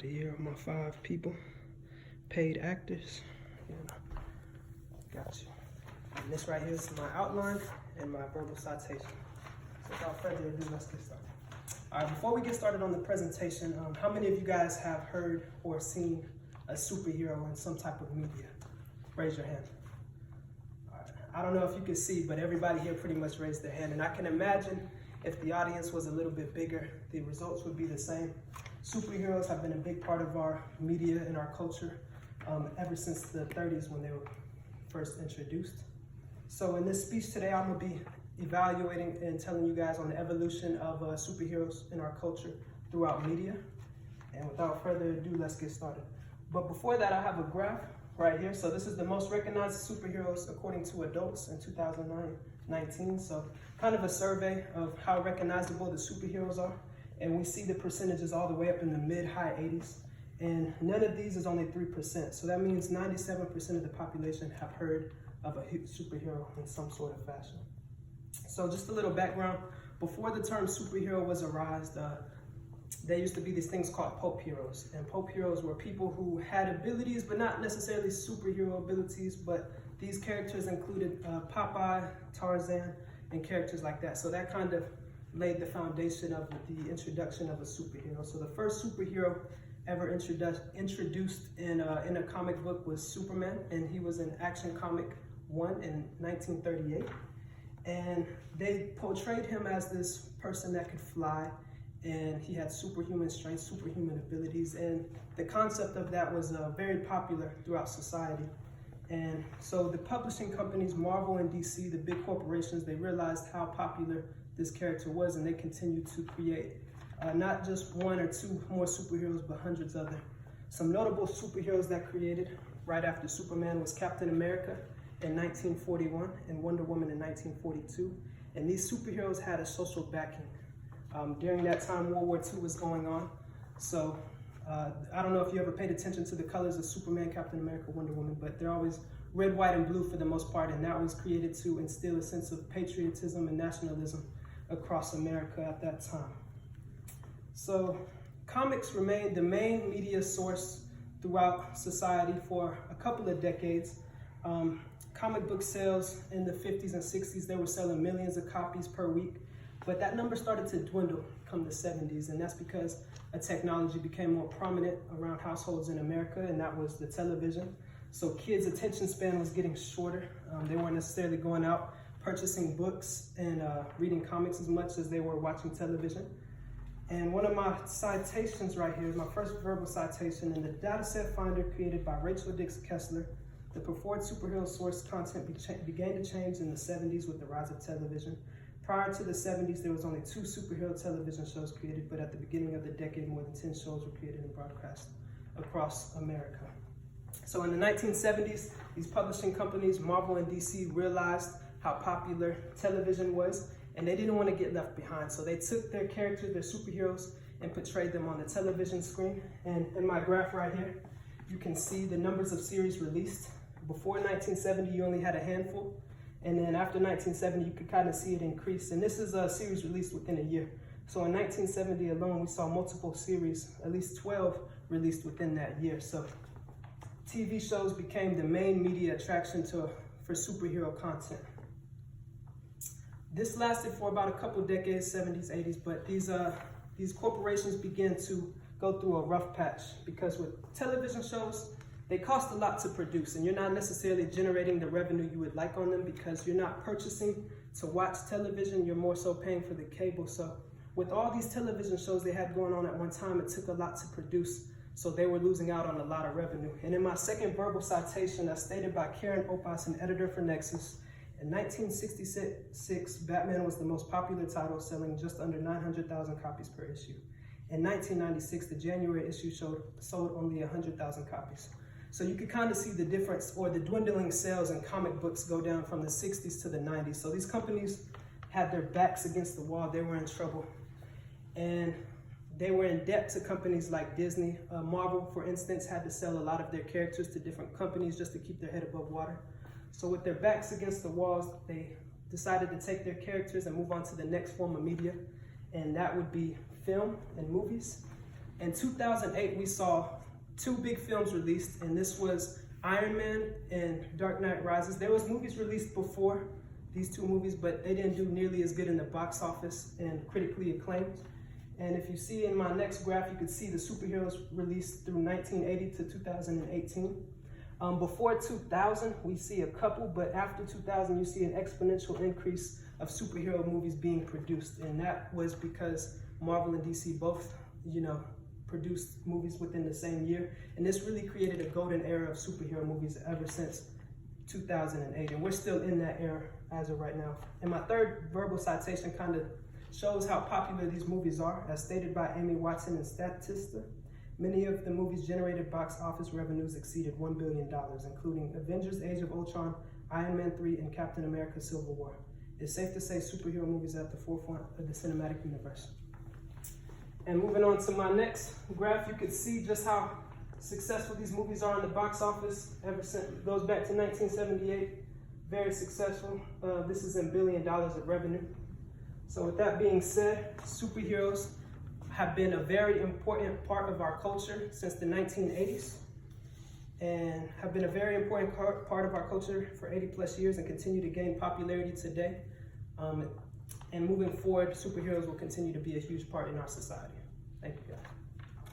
the year of my 5 people, paid actors. And got you. And this right here is my outline and my verbal citation. So without further ado, let's get started. All right, before we get started on the presentation, how many of you guys have heard or seen a superhero in some type of media? Raise your hand. All right. I don't know if you can see, but everybody here pretty much raised their hand. And I can imagine if the audience was a little bit bigger, the results would be the same. Superheroes have been a big part of our media and our culture ever since the 30s when they were first introduced. So in this speech today, I'm gonna be evaluating and telling you guys on the evolution of superheroes in our culture throughout media. And without further ado, let's get started. But before that, I have a graph right here. So this is the most recognized superheroes according to adults in 2019. So kind of a survey of how recognizable the superheroes are. And we see the percentages all the way up in the mid-high 80s. And none of these is only 3%. So that means 97% of the population have heard of a superhero in some sort of fashion. So just a little background. Before the term superhero was arised, there used to be these things called Pope heroes. And Pope heroes were people who had abilities, but not necessarily superhero abilities, but these characters included Popeye, Tarzan, and characters like that. So that kind of laid the foundation of the introduction of a superhero. So the first superhero ever introduced in a comic book was Superman, and he was in Action Comic 1 in 1938. And they portrayed him as this person that could fly, and he had superhuman strength, superhuman abilities, and the concept of that was very popular throughout society. And so the publishing companies, Marvel and DC, the big corporations, they realized how popular this character was, and they continued to create not just 1 or 2 more superheroes, but hundreds of them. Some notable superheroes that created right after Superman was Captain America in 1941 and Wonder Woman in 1942. And these superheroes had a social backing. During that time, World War II was going on. So I don't know if you ever paid attention to the colors of Superman, Captain America, Wonder Woman, but they're always red, white, and blue for the most part. And that was created to instill a sense of patriotism and nationalism across America at that time. So comics remained the main media source throughout society for a couple of decades. Comic book sales in the 50s and 60s, they were selling millions of copies per week, but that number started to dwindle come the 70s, and that's because a technology became more prominent around households in America, and that was the television. So kids' attention span was getting shorter. They weren't necessarily going out purchasing books and reading comics as much as they were watching television. And one of my citations right here is my first verbal citation in the dataset finder created by Rachel Dix Kessler. The preferred superhero source content began to change in the 70s with the rise of television. Prior to the 70s, there was only 2 superhero television shows created, but at the beginning of the decade, more than 10 shows were created and broadcast across America. So in the 1970s, these publishing companies, Marvel and DC, realized how popular television was, and they didn't want to get left behind. So they took their characters, their superheroes, and portrayed them on the television screen. And in my graph right here, you can see the numbers of series released. Before 1970, you only had a handful. And then after 1970, you could kind of see it increase. And this is a series released within a year. So in 1970 alone, we saw multiple series, at least 12 released within that year. So TV shows became the main media attraction for superhero content. This lasted for about a couple decades, 70s, 80s, but these corporations began to go through a rough patch because with television shows, they cost a lot to produce, and you're not necessarily generating the revenue you would like on them because you're not purchasing to watch television, you're more so paying for the cable. So with all these television shows they had going on at one time, it took a lot to produce, so they were losing out on a lot of revenue. And in my second verbal citation, as stated by Karen Oppas, an editor for Nexus, in 1966, Batman was the most popular title, selling just under 900,000 copies per issue. In 1996, the January issue sold only 100,000 copies. So you could kind of see the difference or the dwindling sales in comic books go down from the 60s to the 90s. So these companies had their backs against the wall. They were in trouble. And they were in debt to companies like Disney. Marvel, for instance, had to sell a lot of their characters to different companies just to keep their head above water. So with their backs against the walls, they decided to take their characters and move on to the next form of media. And that would be film and movies. In 2008, we saw two big films released, and this was Iron Man and Dark Knight Rises. There was movies released before these two movies, but they didn't do nearly as good in the box office and critically acclaimed. And if you see in my next graph, you can see the superheroes released through 1980 to 2018. Before 2000, we see a couple, but after 2000, you see an exponential increase of superhero movies being produced. And that was because Marvel and DC both, produced movies within the same year. And this really created a golden era of superhero movies ever since 2008. And we're still in that era as of right now. And my third verbal citation kind of shows how popular these movies are. As stated by Amy Watson in Statista, many of the movies generated box office revenues exceeded $1 billion, including Avengers: Age of Ultron, Iron Man 3, and Captain America: Civil War. It's safe to say superhero movies are at the forefront of the cinematic universe. And moving on to my next graph, you could see just how successful these movies are in the box office. Ever since it goes back to 1978, very successful. This is in $1 billion of revenue. So with that being said, superheroes have been a very important part of our culture since the 1980s and have been a very important part of our culture for 80 plus years and continue to gain popularity today. And moving forward, superheroes will continue to be a huge part in our society. Thank you, guys.